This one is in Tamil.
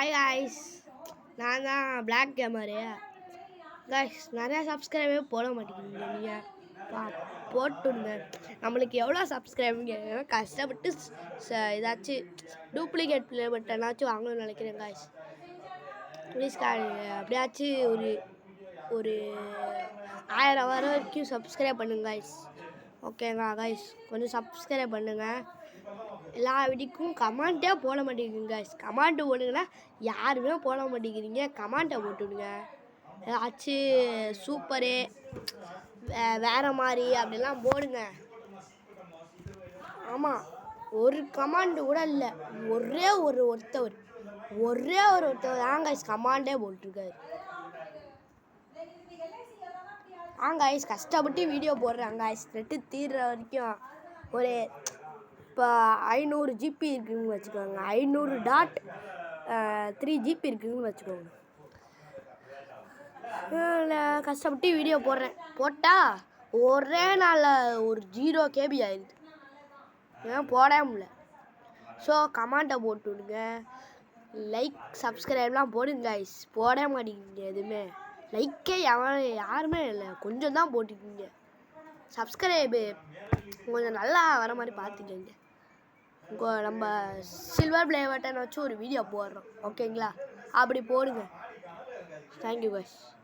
ஹாய் காய்ஸ், நான் தான் பிளாக் கேமரு. காய்ஸ் நிறையா சப்ஸ்கிரைபே போட மாட்டேங்கிறீங்க. நீங்கள் போட்டுடுங்க. நம்மளுக்கு எவ்வளோ சப்ஸ்கிரைபுங்க கஷ்டப்பட்டு ஏதாச்சும் டூப்ளிகேட் ப்ளே பட்டனாச்சும் வாங்கணும்னு நினைக்கிறேன் காய்ஸ். ப்ளீஸ் அப்படியாச்சும் ஒரு 1000 வர வரைக்கும் சப்ஸ்கிரைப் பண்ணுங்க காய்ஸ். ஓகேங்களா காய்ஸ், கொஞ்சம் சப்ஸ்கிரைப் பண்ணுங்கள். எல்லா வீடியோக்கும் கமெண்ட்டே போட மாட்டேங்கிறீங்க காய்ஸ். கமெண்ட்டு போடுங்கன்னா யாருமே போட மாட்டேங்கிறீங்க. கமெண்ட்டை போட்டுவிடுங்க. ஏதாச்சும் சூப்பரு வேறு மாதிரி அப்படிலாம் போடுங்க. ஆமாம், ஒரு கமெண்ட் கூட இல்லை. ஒரே ஒருத்தவர் தான் காய்ஸ் கமெண்டே போட்டிருக்காரு. காய்ஸ் கஷ்டப்பட்டு வீடியோ போடுறாங்க காய்ஸ். நெட்டு தீர்ற வரைக்கும் ஒரு இப்போ 500 GB இருக்குதுன்னு வச்சுக்கோங்க. 500.3 GB இருக்குதுன்னு வச்சுக்கோங்க. கஷ்டப்பட்டு வீடியோ போட்டால் ஒரே நாளில் ஒரு 0 KB ஆயிடுது. ஏன் போட முடியல. ஸோ கமெண்ட்டை போட்டு விடுங்க. லைக் சப்ஸ்கிரைப்லாம் போடுங்க காய்ஸ். போட மாட்டேங்கிங்க எதுவுமே. லைக்கே யாருமே இல்லை, கொஞ்சம் தான் போட்டுக்கிங்க. சப்ஸ்கிரைபு கொஞ்சம் நல்லா வர மாதிரி பார்த்துக்கங்க. நம்ம சில்வர் ப்ளே பட்டன் வச்சு ஒரு வீடியோ போடுறோம், ஓகேங்களா? அப்படி போடுங்க. Thank you guys.